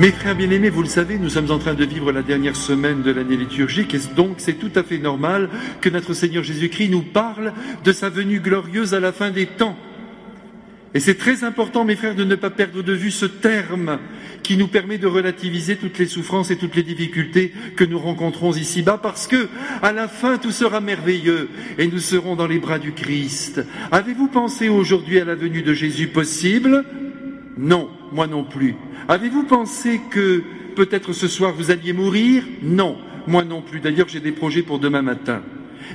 Mes frères bien-aimés, vous le savez, nous sommes en train de vivre la dernière semaine de l'année liturgique et donc c'est tout à fait normal que notre Seigneur Jésus-Christ nous parle de sa venue glorieuse à la fin des temps. Et c'est très important, mes frères, de ne pas perdre de vue ce terme qui nous permet de relativiser toutes les souffrances et toutes les difficultés que nous rencontrons ici-bas, parce que, à la fin, tout sera merveilleux et nous serons dans les bras du Christ. Avez-vous pensé aujourd'hui à la venue de Jésus possible ? Non, moi non plus. Avez-vous pensé que peut-être ce soir vous alliez mourir ? Non, moi non plus. D'ailleurs, j'ai des projets pour demain matin.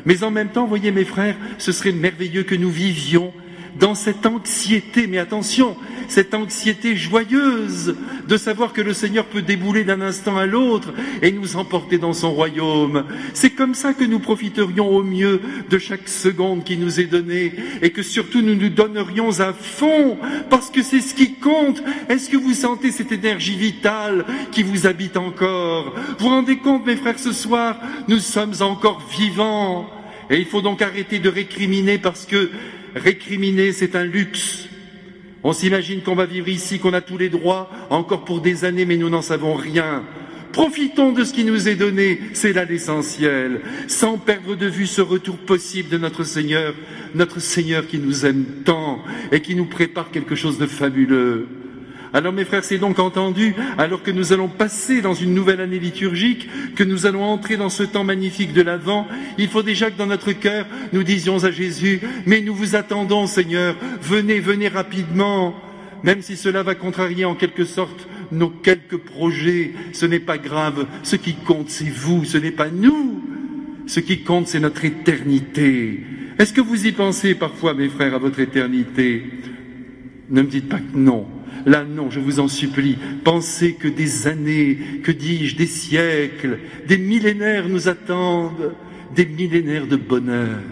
Mais en même temps, voyez mes frères, ce serait merveilleux que nous vivions dans cette anxiété, mais attention, cette anxiété joyeuse de savoir que le Seigneur peut débouler d'un instant à l'autre et nous emporter dans son royaume. C'est comme ça que nous profiterions au mieux de chaque seconde qui nous est donnée et que surtout nous nous donnerions à fond parce que c'est ce qui compte. Est-ce que vous sentez cette énergie vitale qui vous habite encore ? Vous vous rendez compte, mes frères, ce soir, nous sommes encore vivants et il faut donc arrêter de récriminer parce que récriminer, c'est un luxe. On s'imagine qu'on va vivre ici, qu'on a tous les droits, encore pour des années, mais nous n'en savons rien. Profitons de ce qui nous est donné, c'est là l'essentiel, sans perdre de vue ce retour possible de notre Seigneur qui nous aime tant et qui nous prépare quelque chose de fabuleux. Alors mes frères, c'est donc entendu, alors que nous allons passer dans une nouvelle année liturgique, que nous allons entrer dans ce temps magnifique de l'Avent, il faut déjà que dans notre cœur, nous disions à Jésus, mais nous vous attendons Seigneur, venez, venez rapidement, même si cela va contrarier en quelque sorte nos quelques projets, ce n'est pas grave, ce qui compte c'est vous, ce n'est pas nous, ce qui compte c'est notre éternité. Est-ce que vous y pensez parfois mes frères à votre éternité ? Ne me dites pas que non. Là, non, je vous en supplie, pensez que des années, que dis-je, des siècles, des millénaires nous attendent, des millénaires de bonheur.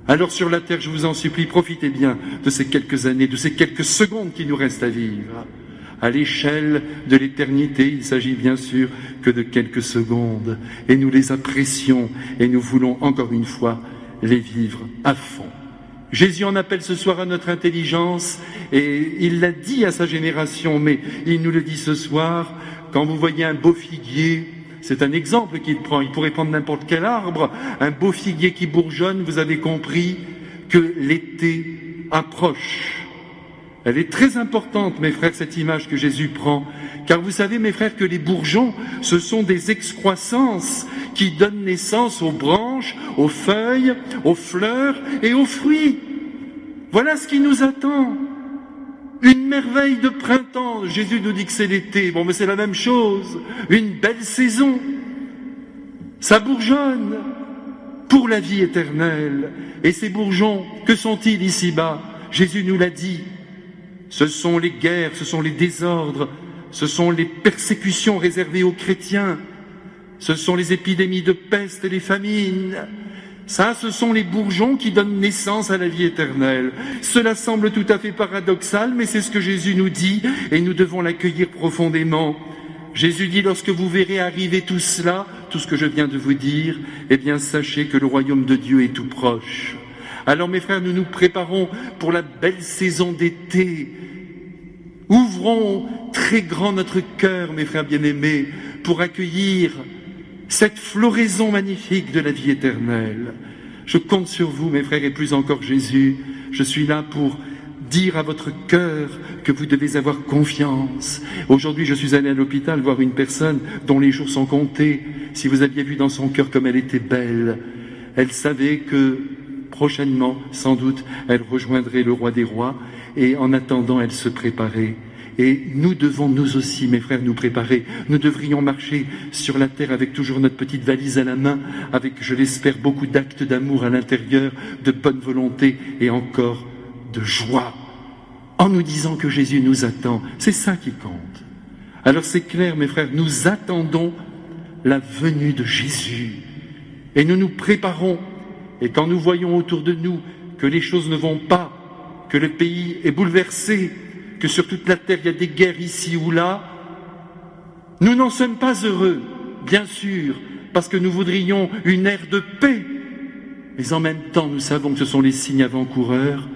Alors sur la terre, je vous en supplie, profitez bien de ces quelques années, de ces quelques secondes qui nous restent à vivre. À l'échelle de l'éternité, il s'agit bien sûr que de quelques secondes, et nous les apprécions, et nous voulons encore une fois les vivre à fond. Jésus en appelle ce soir à notre intelligence et il l'a dit à sa génération, mais il nous le dit ce soir, quand vous voyez un beau figuier, c'est un exemple qu'il prend, il pourrait prendre n'importe quel arbre, un beau figuier qui bourgeonne, vous avez compris que l'été approche. Elle est très importante, mes frères, cette image que Jésus prend, car vous savez, mes frères, que les bourgeons, ce sont des excroissances qui donnent naissance aux branches, aux feuilles, aux fleurs et aux fruits. Voilà ce qui nous attend. Une merveille de printemps. Jésus nous dit que c'est l'été. Bon, mais c'est la même chose. Une belle saison. Ça bourgeonne pour la vie éternelle. Et ces bourgeons, que sont-ils ici-bas ? Jésus nous l'a dit. Ce sont les guerres, ce sont les désordres, ce sont les persécutions réservées aux chrétiens, ce sont les épidémies de peste et les famines. Ça, ce sont les bourgeons qui donnent naissance à la vie éternelle. Cela semble tout à fait paradoxal, mais c'est ce que Jésus nous dit et nous devons l'accueillir profondément. Jésus dit, lorsque vous verrez arriver tout cela, tout ce que je viens de vous dire, eh bien sachez que le royaume de Dieu est tout proche. Alors mes frères, nous nous préparons pour la belle saison d'été. Ouvrons très grand notre cœur, mes frères bien-aimés, pour accueillir cette floraison magnifique de la vie éternelle. Je compte sur vous, mes frères, et plus encore Jésus. Je suis là pour dire à votre cœur que vous devez avoir confiance. Aujourd'hui, je suis allé à l'hôpital voir une personne dont les jours sont comptés. Si vous aviez vu dans son cœur comme elle était belle, elle savait que prochainement, sans doute, elle rejoindrait le roi des rois et en attendant, elle se préparait. Et nous devons, nous aussi, mes frères, nous préparer. Nous devrions marcher sur la terre avec toujours notre petite valise à la main, avec, je l'espère, beaucoup d'actes d'amour à l'intérieur, de bonne volonté et encore de joie, en nous disant que Jésus nous attend. C'est ça qui compte. Alors c'est clair, mes frères, nous attendons la venue de Jésus. Et nous nous préparons. Et quand nous voyons autour de nous que les choses ne vont pas, que le pays est bouleversé, que sur toute la terre il y a des guerres ici ou là, nous n'en sommes pas heureux, bien sûr, parce que nous voudrions une ère de paix. Mais en même temps, nous savons que ce sont les signes avant-coureurs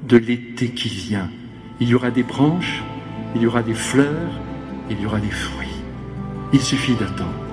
de l'été qui vient. Il y aura des branches, il y aura des fleurs, il y aura des fruits. Il suffit d'attendre.